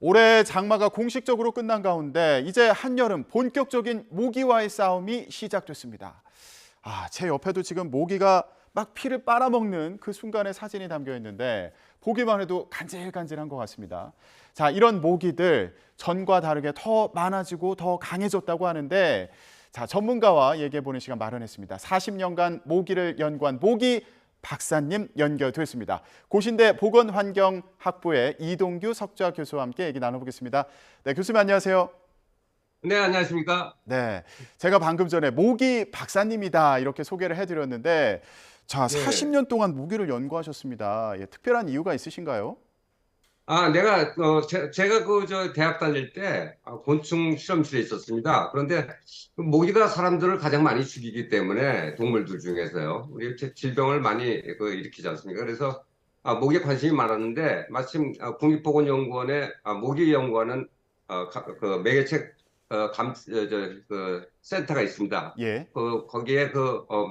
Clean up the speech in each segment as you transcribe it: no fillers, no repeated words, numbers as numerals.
올해 장마가 공식적으로 끝난 가운데 이제 한여름 본격적인 모기와의 싸움이 시작됐습니다. 제 옆에도 지금 모기가 막 피를 빨아먹는 그 순간의 사진이 담겨 있는데 보기만 해도 간질간질한 것 같습니다. 자, 이런 모기들 전과 다르게 더 많아지고 더 강해졌다고 하는데 자, 전문가와 얘기해보는 시간 마련했습니다. 40년간 모기를 연구한 모기 박사님 연결됐습니다. 고신대 보건환경학부의 이동규 석좌 교수와 함께 얘기 나눠보겠습니다. 네, 교수님 안녕하세요. 네, 안녕하십니까? 네, 제가 방금 전에 모기 박사님이다 이렇게 소개를 해드렸는데 자, 네. 40년 동안 모기를 연구하셨습니다. 예, 특별한 이유가 있으신가요? 제가 대학 다닐 때 곤충 실험실에 있었습니다. 그런데 그 모기가 사람들을 가장 많이 죽이기 때문에 동물들 중에서요. 우리 질병을 많이 일으키지 않습니까? 그래서 모기에 관심이 많았는데 마침 국립보건연구원에 모기 연구하는 매개책 센터가 있습니다. 예. 거기에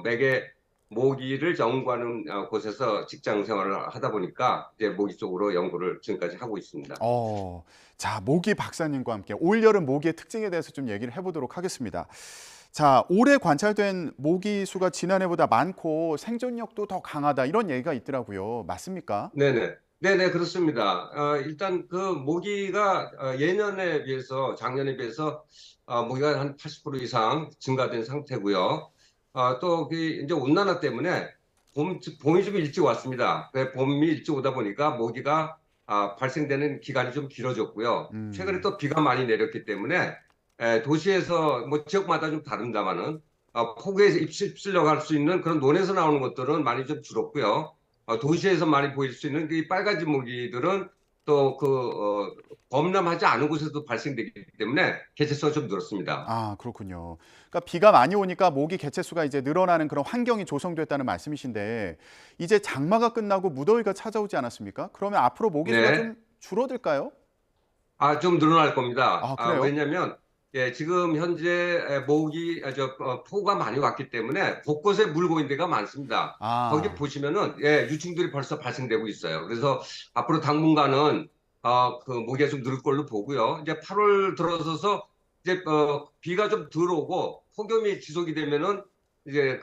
매개 모기를 연구하는 곳에서 직장 생활을 하다 보니까 이제 모기 쪽으로 연구를 지금까지 하고 있습니다. 어, 자, 모기 박사님과 함께 올여름 모기의 특징에 대해서 좀 얘기를 해보도록 하겠습니다. 자, 올해 관찰된 모기 수가 지난해보다 많고 생존력도 더 강하다 이런 얘기가 있더라고요. 맞습니까? 네네. 네네, 그렇습니다. 일단 그 모기가 예년에 비해서, 작년에 비해서 모기가 한 80% 이상 증가된 상태고요. 또 이제 온난화 때문에 봄이 좀 일찍 왔습니다. 봄이 일찍 오다 보니까 모기가 발생되는 기간이 좀 길어졌고요. 최근에 음. 또 비가 많이 내렸기 때문에 도시에서 뭐 지역마다 좀 다른다마는 폭우에 휩쓸려갈 수 있는 그런 논에서 나오는 것들은 많이 좀 줄었고요. 도시에서 많이 보일 수 있는 그 빨간지 모기들은 또 범람하지 않은 곳에서도 발생되기 때문에 개체수가 좀 늘었습니다. 그렇군요. 그러니까 비가 많이 오니까 모기 개체수가 이제 늘어나는 그런 환경이 조성됐다는 말씀이신데 이제 장마가 끝나고 무더위가 찾아오지 않았습니까? 그러면 앞으로 모기 수가 네. 좀 줄어들까요? 좀 늘어날 겁니다. 그래요? 왜냐면, 예, 지금 현재 폭우가 많이 왔기 때문에 곳곳에 물 고인 데가 많습니다. 거기 아, 보시면은, 예, 유충들이 벌써 발생되고 있어요. 그래서 앞으로 당분간은, 모기가 좀 늘 걸로 보고요. 이제 8월 들어서서 이제, 비가 좀 들어오고 폭염이 지속이 되면은 이제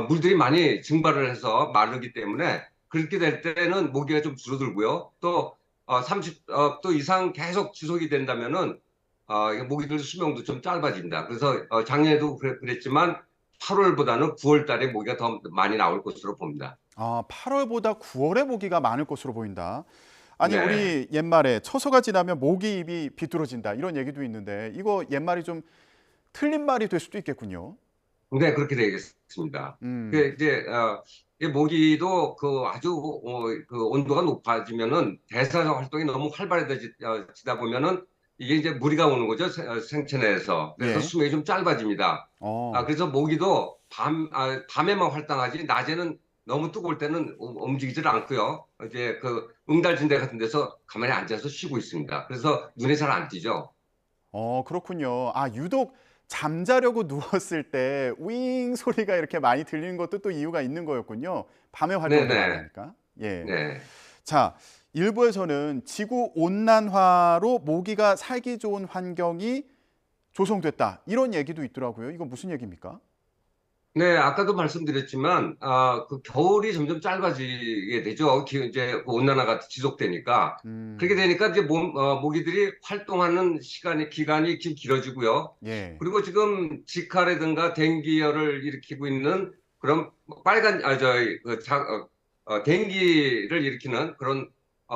물들이 많이 증발을 해서 마르기 때문에 그렇게 될 때는 모기가 좀 줄어들고요. 또 30도 이상 계속 지속이 된다면은 이게 모기들 수명도 좀 짧아진다. 그래서 작년에도 그랬지만 8월보다는 9월 달에 모기가 더 많이 나올 것으로 봅니다. 8월보다 9월에 모기가 많을 것으로 보인다. 아니, 네. 우리 옛말에 처서가 지나면 모기 입이 비뚤어진다 이런 얘기도 있는데 이거 옛말이 좀 틀린 말이 될 수도 있겠군요. 네, 그렇게 되겠습니다. 음, 이제 이 모기도 그 온도가 높아지면은 대사 활동이 너무 활발해지다 보면은 이게 이제 무리가 오는 거죠. 생체 내에서. 그래서 예. 수명이 좀 짧아집니다. 어. 그래서 모기도 밤에만 활동하지 낮에는 너무 뜨거울 때는 움직이질 않고요. 이제 응달진대 같은 데서 가만히 앉아서 쉬고 있습니다. 그래서 눈에 잘 안 띄죠. 그렇군요. 유독 잠자려고 누웠을 때 윙 소리가 이렇게 많이 들리는 것도 또 이유가 있는 거였군요. 밤에 활동도 많이 네네. 하니까. 예. 네. 자, 일부에서는 지구 온난화로 모기가 살기 좋은 환경이 조성됐다. 이런 얘기도 있더라고요. 이건 무슨 얘기입니까? 네, 아까도 말씀드렸지만, 겨울이 점점 짧아지게 되죠. 이제 그 온난화가 지속되니까. 그렇게 음, 되니까 이제 모기들이 활동하는 기간이 길어지고요. 예. 그리고 지금 지카라든가 댕기열을 일으키고 있는 그런 빨간, 댕기를 일으키는 그런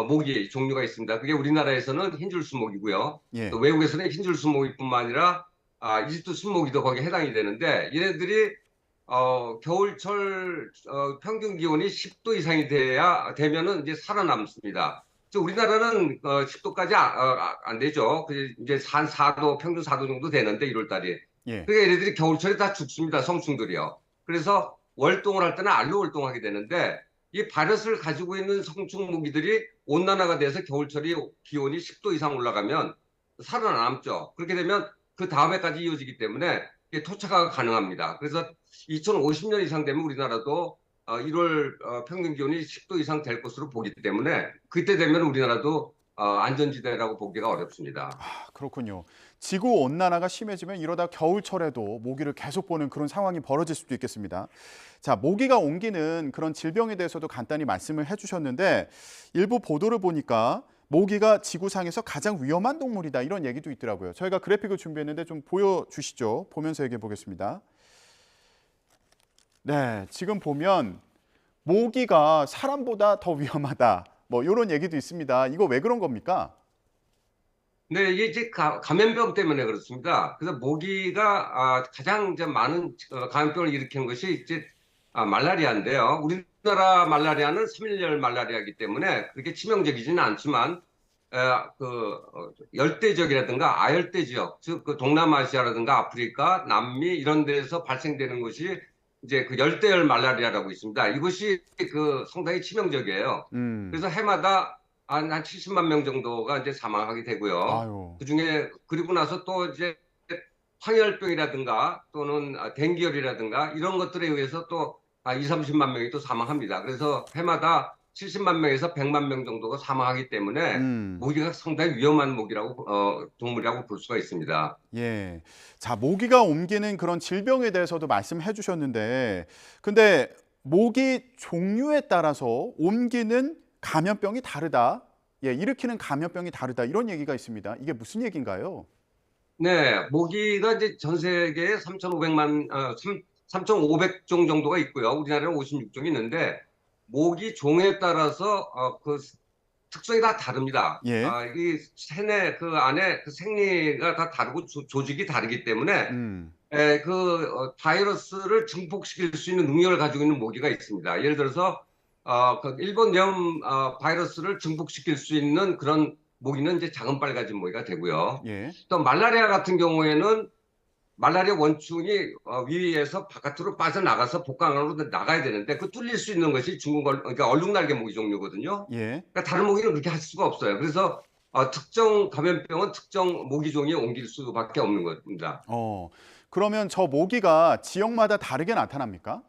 모기 종류가 있습니다. 그게 우리나라에서는 흰줄수모기고요. 또 예. 외국에서는 흰줄수모기뿐만 아니라 이집트 순모기도 거기에 해당이 되는데 얘네들이 겨울철 평균 기온이 10도 이상이 되면은 이제 살아남습니다. 우리나라는 10도까지 안 되죠. 이제 한 4도, 평균 4도 정도 되는데 1월 달이. 예. 그러니까 얘네들이 겨울철에 다 죽습니다. 성충들이요. 그래서 월동을 할 때는 알로 월동하게 되는데 이 바이러스를 가지고 있는 성충 모기들이 온난화가 돼서 겨울철이 기온이 10도 이상 올라가면 살아남죠. 그렇게 되면 그 다음해까지 이어지기 때문에 이게 토착화가 가능합니다. 그래서 2050년 이상 되면 우리나라도 1월 평균 기온이 10도 이상 될 것으로 보기 때문에 그때 되면 우리나라도 안전지대라고 보기가 어렵습니다. 그렇군요. 지구 온난화가 심해지면 이러다 겨울철에도 모기를 계속 보는 그런 상황이 벌어질 수도 있겠습니다. 자, 모기가 옮기는 그런 질병에 대해서도 간단히 말씀을 해주셨는데 일부 보도를 보니까 모기가 지구상에서 가장 위험한 동물이다 이런 얘기도 있더라고요. 저희가 그래픽을 준비했는데 좀 보여주시죠. 보면서 얘기해 보겠습니다. 네, 지금 보면 모기가 사람보다 더 위험하다. 뭐 이런 얘기도 있습니다. 이거 왜 그런 겁니까? 네, 이게 이제 감염병 때문에 그렇습니다. 그래서 모기가 가장 이제 많은 감염병을 일으키는 것이 이제 말라리아인데요. 우리나라 말라리아는 3일열 말라리아이기 때문에 그렇게 치명적이지는 않지만 열대지역이라든가 아열대 지역, 즉 그 동남아시아라든가 아프리카, 남미 이런 데서 발생되는 것이 이제 그 열대열 말라리아라고 있습니다. 이것이 그 상당히 치명적이에요. 음, 그래서 해마다 한 70만 명 정도가 이제 사망하게 되고요. 아유, 그중에 그리고 나서 또 이제 황열병이라든가 또는 댕기열이라든가 이런 것들에 의해서 또 2, 30만 명이 또 사망합니다. 그래서 해마다 70만 명에서 100만 명 정도가 사망하기 때문에 음. 모기가 상당히 위험한 동물이라고 볼 수가 있습니다. 예. 자, 모기가 옮기는 그런 질병에 대해서도 말씀해 주셨는데, 근데 모기 종류에 따라서 옮기는 감염병이 다르다. 예, 일으키는 감염병이 다르다. 이런 얘기가 있습니다. 이게 무슨 얘기인가요? 네, 모기가 이제 전 세계에 3,500종 정도가 있고요. 우리나라는 56종이 있는데, 모기 종에 따라서 그 특성이 다 다릅니다. 예. 이 체내 그 안에 그 생리가 다 다르고 조직이 다르기 때문에 음. 바이러스를 증폭시킬 수 있는 능력을 가지고 있는 모기가 있습니다. 예를 들어서 그 일본염 바이러스를 증폭시킬 수 있는 그런 모기는 이제 작은 빨가지 모기가 되고요. 예. 또 말라리아 같은 경우에는 말라리아 원충이 위에서 바깥으로 빠져나가서 복강으로 나가야 되는데 그 뚫릴 수 있는 것이 그러니까 얼룩날개 모기 종류거든요. 예. 그러니까 다른 모기는 그렇게 할 수가 없어요. 그래서 특정 감염병은 특정 모기종이 옮길 수밖에 없는 겁니다. 어. 그러면 저 모기가 지역마다 다르게 나타납니까?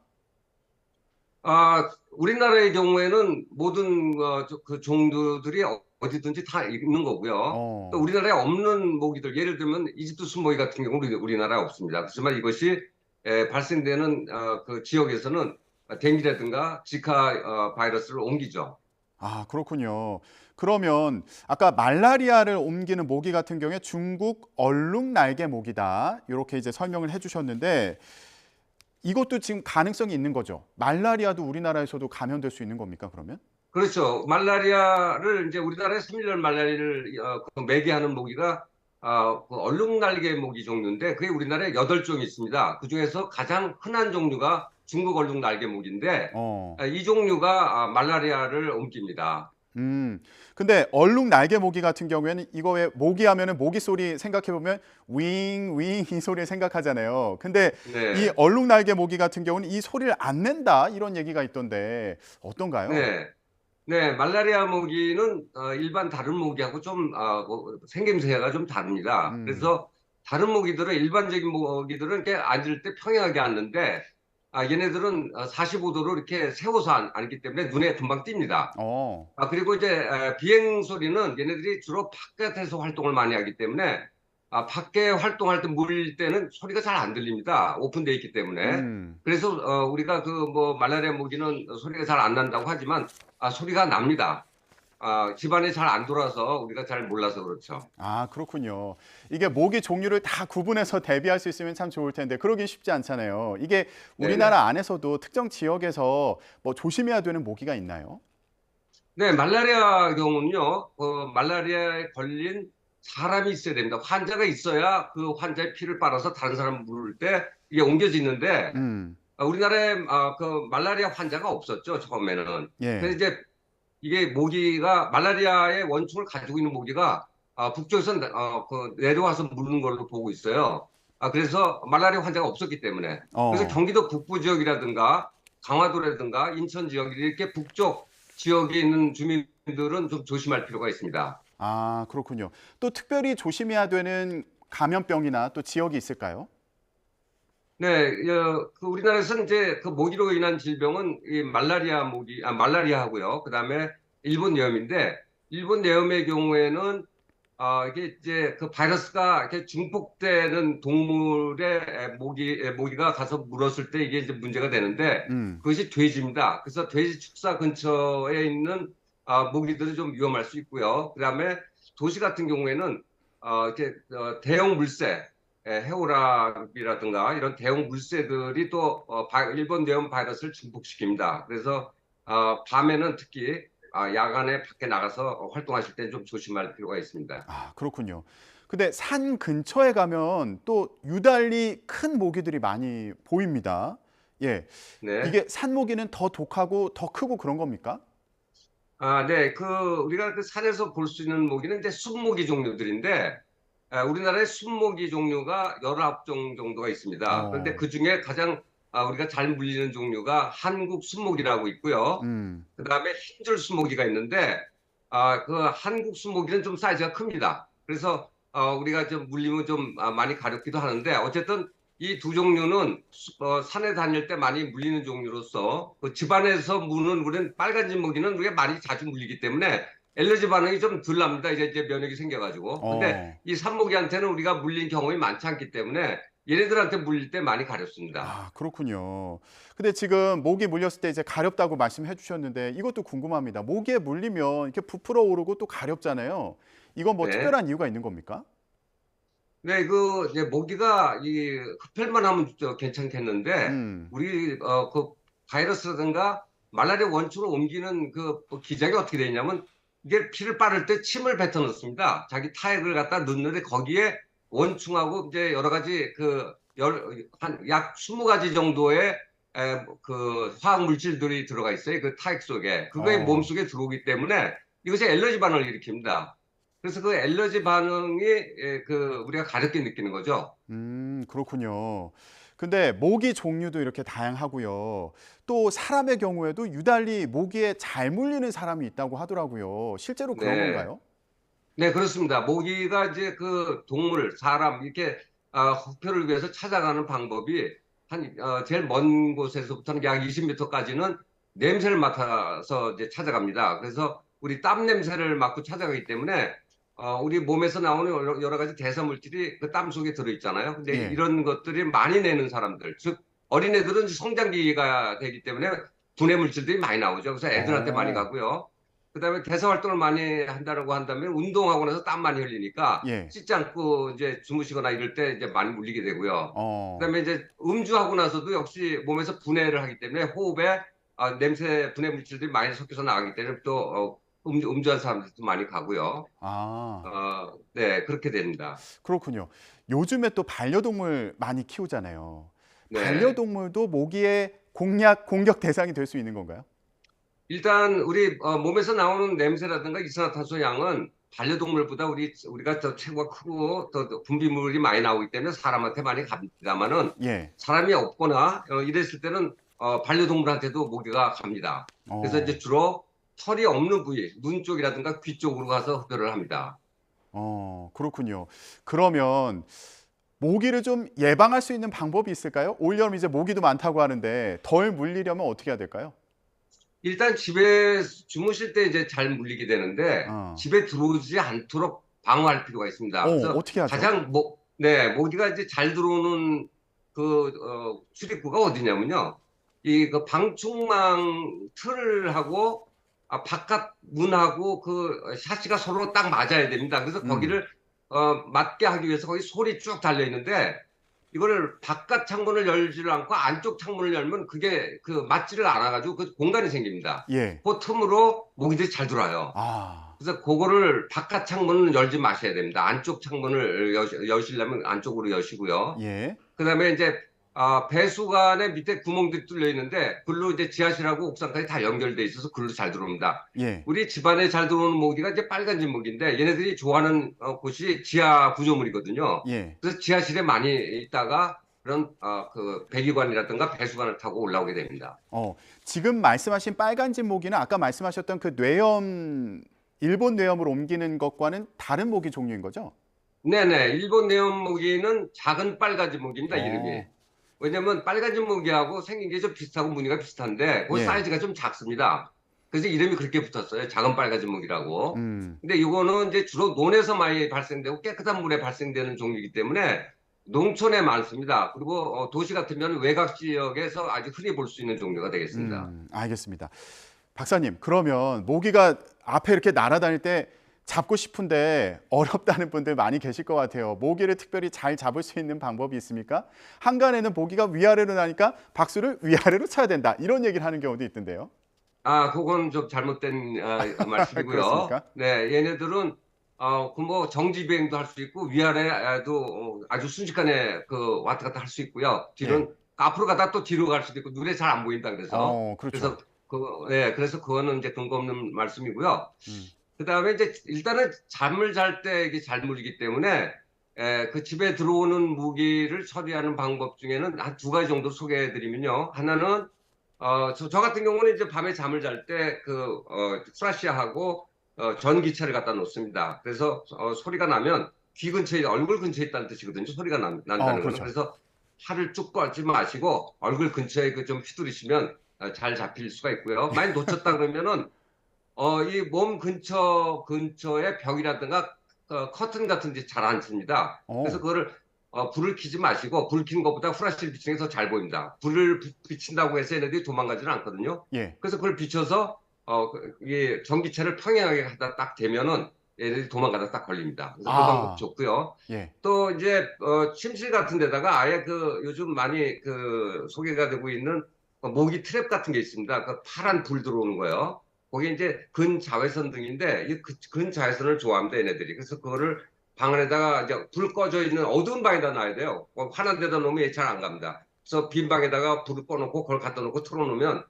우리나라의 경우에는 모든 그 종류들이 어디든지 다 있는 거고요. 또 어. 우리나라에 없는 모기들, 예를 들면 이집트 순모기 같은 경우는 우리나라에 없습니다. 그렇지만 이것이 발생되는 그 지역에서는 댕기라든가 지카 바이러스를 옮기죠. 아, 그렇군요. 그러면 아까 말라리아를 옮기는 모기 같은 경우에 중국 얼룩날개 모기다. 이렇게 이제 설명을 해주셨는데 이것도 지금 가능성이 있는 거죠. 말라리아도 우리나라에서도 감염될 수 있는 겁니까, 그러면? 그렇죠. 말라리아를 이제 우리나라에 3일열 말라리아를 그 매개하는 모기가 그 얼룩날개 모기 종류인데 그게 우리나라에 8종이 있습니다. 그중에서 가장 흔한 종류가 중국 얼룩날개 모기인데 어. 이 종류가 말라리아를 옮깁니다. 근데 얼룩날개 모기 같은 경우에는 이거 왜 모기 하면은 모기 소리 생각해 보면 윙, 윙 이 소리를 생각하잖아요. 근데 이 네, 얼룩날개 모기 같은 경우는 이 소리를 안 낸다 이런 얘기가 있던데 어떤가요? 네, 네. 말라리아 모기는 일반 다른 모기하고 좀 생김새가 좀 다릅니다. 음. 그래서 다른 모기들은 일반적인 모기들은 이렇게 앉을 때 평행하게 앉는데 얘네들은 45도로 이렇게 세워서 앉기 때문에 눈에 금방 띕니다. 어. 그리고 이제 비행 소리는 얘네들이 주로 바깥에서 활동을 많이 하기 때문에 밖에 활동할 때 물릴 때는 소리가 잘 안 들립니다. 오픈되어 있기 때문에. 음. 그래서 우리가 그 뭐 말라리아 모기는 소리가 잘 안 난다고 하지만 소리가 납니다. 집안이 잘 안 돌아서 우리가 잘 몰라서 그렇죠. 아, 그렇군요. 이게 모기 종류를 다 구분해서 대비할 수 있으면 참 좋을 텐데 그러기 쉽지 않잖아요. 이게 네네. 우리나라 안에서도 특정 지역에서 뭐 조심해야 되는 모기가 있나요? 네, 말라리아 경우는요, 말라리아에 걸린 사람이 있어야 됩니다. 환자가 있어야 그 환자의 피를 빨아서 다른 사람 물을 때 이게 옮겨지는데, 음. 우리나라에 그 말라리아 환자가 없었죠, 처음에는. 예. 그래서 이제 이게 모기가, 말라리아의 원충을 가지고 있는 모기가 북쪽에서 그 내려와서 물는 걸로 보고 있어요. 그래서 말라리아 환자가 없었기 때문에. 그래서 어. 경기도 북부 지역이라든가 강화도라든가 인천 지역 이렇게 북쪽 지역에 있는 주민들은 좀 조심할 필요가 있습니다. 아, 그렇군요. 또 특별히 조심해야 되는 감염병이나 또 지역이 있을까요? 네, 그 우리나라에서는 이제 그 모기로 인한 질병은 이 말라리아 모기, 말라리아하고요. 그다음에 일본염인데 일본 내염의 경우에는 이게 이제 그 바이러스가 이렇게 증폭되는 동물의 모기가 가서 물었을 때 이게 이제 문제가 되는데 음. 그것이 돼지입니다. 그래서 돼지 축사 근처에 있는 모기들은 좀 위험할 수 있고요. 그다음에 도시 같은 경우에는 이렇게 대형 물새, 해오라비라든가 이런 대형 물새들이 또 일본 내염 바이러스를 증폭시킵니다. 그래서 밤에는 특히 야간에 밖에 나가서 활동하실 때 좀 조심할 필요가 있습니다. 아, 그렇군요. 근데 산 근처에 가면 또 유달리 큰 모기들이 많이 보입니다. 예. 네. 이게 산 모기는 더 독하고 더 크고 그런 겁니까? 네. 우리가 그 산에서 볼 수 있는 모기는 이제 순모기 종류들인데, 우리나라에 순모기 종류가 19종 정도가 있습니다. 그런데 어. 그 중에 가장 우리가 잘 물리는 종류가 한국 순모기라고 있고요. 음. 그 다음에 흰줄 순모기가 있는데, 그 한국 순모기는 좀 사이즈가 큽니다. 그래서 우리가 좀 물리면 좀 많이 가렵기도 하는데, 어쨌든 이 두 종류는 산에 다닐 때 많이 물리는 종류로서 그 집안에서 무는 우리는 빨간 진모기는 우리가 많이 자주 물리기 때문에 알레르기 반응이 좀 덜 납니다. 이제 면역이 생겨가지고. 근데 어. 이 산모기한테는 우리가 물린 경험이 많지 않기 때문에 얘네들한테 물릴 때 많이 가렵습니다. 아, 그렇군요. 근데 지금 모기 물렸을 때 이제 가렵다고 말씀해 주셨는데 이것도 궁금합니다. 모기에 물리면 이렇게 부풀어 오르고 또 가렵잖아요. 이건 뭐 네. 특별한 이유가 있는 겁니까? 네, 이제 모기가 흡혈만 하면 괜찮겠는데, 음. 우리, 그 바이러스라든가 말라리아 원초로 옮기는 기작이 어떻게 되냐면, 이게 피를 빨을 때 침을 뱉어 넣습니다. 자기 타액을 갖다 넣는데 거기에 원충하고 이제 여러 가지 약 20가지 정도의 화학 물질들이 들어가 있어요. 그 타액 속에. 그거에 어. 몸속에 들어오기 때문에 이것이 알러지 반응을 일으킵니다. 그래서 그 알러지 반응이 우리가 가렵게 느끼는 거죠. 그렇군요. 근데 모기 종류도 이렇게 다양하고요. 또 사람의 경우에도 유달리 모기에 잘 물리는 사람이 있다고 하더라고요. 실제로 그런 네. 건가요? 네, 그렇습니다. 모기가 이제 그 동물, 사람 이렇게 흡혈을 위해서 찾아가는 방법이 제일 먼 곳에서부터는 약 20m까지는 냄새를 맡아서 이제 찾아갑니다. 그래서 우리 땀 냄새를 맡고 찾아가기 때문에 우리 몸에서 나오는 여러 가지 대사 물질이 그 땀 속에 들어있잖아요. 근데 예. 이런 것들이 많이 내는 사람들, 즉 어린애들은 성장기가 되기 때문에 분해 물질들이 많이 나오죠. 그래서 애들한테 많이 어. 가고요. 그다음에 대사 활동을 많이 한다고 한다면 운동하고 나서 땀 많이 흘리니까 예. 씻지 않고 이제 주무시거나 이럴 때 이제 많이 물리게 되고요. 어. 그다음에 이제 음주하고 나서도 역시 몸에서 분해를 하기 때문에 호흡에 냄새 분해 물질들이 많이 섞여서 나가기 때문에 또 음주한 사람들도 많이 가고요. 아, 네, 그렇게 됩니다. 그렇군요. 요즘에 또 반려동물 많이 키우잖아요. 네. 반려동물도 모기의 공격 대상이 될 수 있는 건가요? 일단 우리 몸에서 나오는 냄새라든가 이산화탄소 양은 반려동물보다 우리가 더 체구가 크고 더 분비물이 많이 나오기 때문에 사람한테 많이 갑니다만은 예. 사람이 없거나 이랬을 때는 반려동물한테도 모기가 갑니다. 그래서 이제 어. 주로 털이 없는 부위, 눈 쪽이라든가 귀 쪽으로 가서 흡혈을 합니다. 그렇군요. 그러면 모기를 좀 예방할 수 있는 방법이 있을까요? 올여름 이제 모기도 많다고 하는데 덜 물리려면 어떻게 해야 될까요? 일단 집에 주무실 때 이제 잘 물리게 되는데 어. 집에 들어오지 않도록 방어할 필요가 있습니다. 그래서 어떻게 하죠? 가장 네, 모기가 이제 잘 들어오는 출입구가 어디냐면요. 그 방충망 틀을 하고 바깥 문하고 그 샤시가 서로 딱 맞아야 됩니다. 그래서 음. 거기를 맞게 하기 위해서 거기 솔이 쭉 달려 있는데 이거를 바깥 창문을 열지를 않고 안쪽 창문을 열면 그게 맞지를 않아가지고 그 공간이 생깁니다. 예. 그 틈으로 모기들이 잘 들어와요. 아. 그래서 그거를 바깥 창문은 열지 마셔야 됩니다. 안쪽 창문을 여시려면 안쪽으로 여시고요. 예. 그다음에 이제 배수관에 밑에 구멍들이 뚫려 있는데 글로 이제 지하실하고 옥상까지 다 연결돼 있어서 글로 잘 들어옵니다. 예. 우리 집안에 잘 들어오는 모기가 이제 빨간 진모기인데 얘네들이 좋아하는 곳이 지하 구조물이거든요. 예. 그래서 지하실에 많이 있다가 그런 배기관이라든가 배수관을 타고 올라오게 됩니다. 지금 말씀하신 빨간집 모기는 아까 말씀하셨던 그 뇌염 일본 뇌염으로 옮기는 것과는 다른 모기 종류인 거죠? 네네. 일본 내염 모기는 작은 빨간진 모기입니다, 이름이. 어. 왜냐면 빨간진 모기하고 생긴 게 좀 비슷하고 무늬가 비슷한데 그 예. 사이즈가 좀 작습니다. 그래서 이름이 그렇게 붙었어요. 작은 빨가지 모기라고. 음. 근데 이거는 이제 주로 논에서 많이 발생되고 깨끗한 물에 발생되는 종류이기 때문에 농촌에 많습니다. 그리고 도시 같으면 외곽 지역에서 아주 흔히 볼 수 있는 종류가 되겠습니다. 알겠습니다. 박사님, 그러면 모기가 앞에 이렇게 날아다닐 때 잡고 싶은데 어렵다는 분들 많이 계실 것 같아요. 모기를 특별히 잘 잡을 수 있는 방법이 있습니까? 한간에는 모기가 위아래로 나니까 박수를 위아래로 쳐야 된다. 이런 얘기를 하는 경우도 있던데요. 아, 그건 좀 잘못된 말씀이고요. 그렇습니까? 네, 얘네들은 그 뭐 정지 비행도 할 수 있고 위아래도 아주 순식간에 그 왔다 갔다 할 수 있고요. 예. 뒤는 앞으로 가다 또 뒤로 갈 수도 있고 눈에 잘 안 보인다 그래서 그렇죠. 그래서 그래서 그거는 이제 근거 없는 말씀이고요. 음. 그다음에 이제 일단은 잠을 잘 때 이게 잘 물리기 때문에 그 집에 들어오는 무기를 처리하는 방법 중에는 한 두 가지 정도 소개해 드리면요. 하나는 저 같은 경우는 이제 밤에 잠을 잘 때 프라시아하고 전기차를 갖다 놓습니다. 그래서 소리가 나면 귀 근처에 얼굴 근처에 있다는 뜻이거든요. 소리가 난다는 거는. 그렇죠. 그래서 팔을 쭉 뻗지 마시고 얼굴 근처에 그 좀 휘두르시면 잘 잡힐 수가 있고요. 만약 놓쳤다 그러면은 이 몸 근처에 벽이라든가 커튼 같은 데 잘 안 씁니다. 그래서 어. 그거를 불을 켜지 마시고 불 켜는 것보다 후라시를 비치는 게 더 잘 보입니다. 불을 비친다고 해서 얘네들이 도망가지는 않거든요. 예. 그래서 그걸 비춰서 이게 전기체를 평행하게 하다 딱 대면은 얘네들이 도망가다 딱 걸립니다. 그래서 그 방법 아. 좋고요. 예. 또 이제 침실 같은 데다가 아예 그 요즘 많이 그 소개가 되고 있는 모기 트랩 같은 게 있습니다. 그 파란 불 들어오는 거요. 거기 이제 근자외선 등인데 이 근자외선을 좋아합니다, 얘네들이. 그래서 그거를 방 안에다가 이제 불 꺼져 있는 어두운 방에다 놔야 돼요. 환한 데다 놓으면 얘 잘 안 갑니다. 그래서 빈 방에다가 불을 꺼놓고 그걸 갖다 놓고 틀어놓으면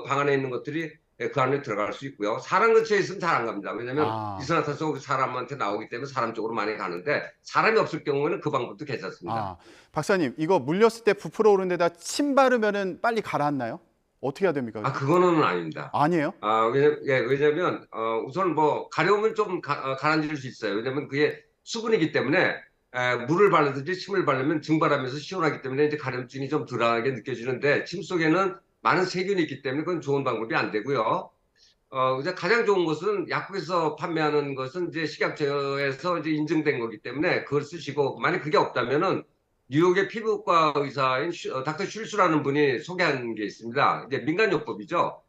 방 안에 있는 것들이 그 안에 들어갈 수 있고요. 사람 근처에 있으면 잘 안 갑니다. 왜냐하면 아. 이산화탄소가 사람한테 나오기 때문에 사람 쪽으로 많이 가는데 사람이 없을 경우에는 그 방법도 괜찮습니다. 박사님, 이거 물렸을 때 부풀어 오른 데다 침 바르면은 빨리 가라앉나요? 어떻게 해야 됩니까? 아, 그거는 아닙니다. 아니에요? 왜냐면, 우선 뭐, 가려우면 좀 가라앉을 수 있어요. 왜냐면 그게 수분이기 때문에, 물을 바르든지 침을 바르면 증발하면서 시원하기 때문에 이제 가려움증이 좀 덜하게 느껴지는데, 침 속에는 많은 세균이 있기 때문에 그건 좋은 방법이 안 되고요. 이제 가장 좋은 것은 약국에서 판매하는 것은 이제 식약처에서 이제 인증된 거기 때문에 그걸 쓰시고, 만약 그게 없다면은 뉴욕의 피부과 의사인 닥터 슐스라는 분이 소개한 게 있습니다. 이제 민간요법이죠.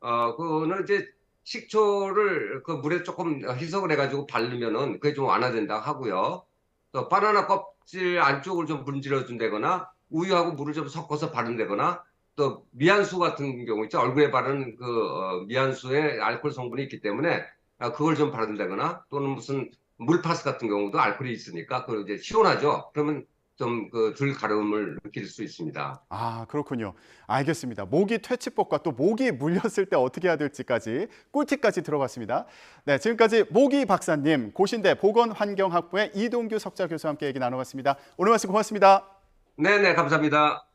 그거는 이제 식초를 그 물에 조금 희석을 해가지고 바르면은 그게 좀 완화된다 하고요. 또 바나나 껍질 안쪽을 좀 문질러 준다거나 우유하고 물을 좀 섞어서 바른다거나 또 미안수 같은 경우 있죠. 얼굴에 바르는 그 미안수에 알코올 성분이 있기 때문에 그걸 좀 바른다거나 또는 무슨 물파스 같은 경우도 알코올이 있으니까 그 이제 시원하죠. 그러면 좀 그 덜 가려움을 느낄 수 있습니다. 그렇군요. 알겠습니다. 모기 퇴치법과 또 모기 물렸을 때 어떻게 해야 될지까지 꿀팁까지 들어봤습니다. 네, 지금까지 모기 박사님, 고신대 보건환경학부의 이동규 석좌 교수와 함께 얘기 나눠봤습니다. 오늘 말씀 고맙습니다. 네네, 감사합니다.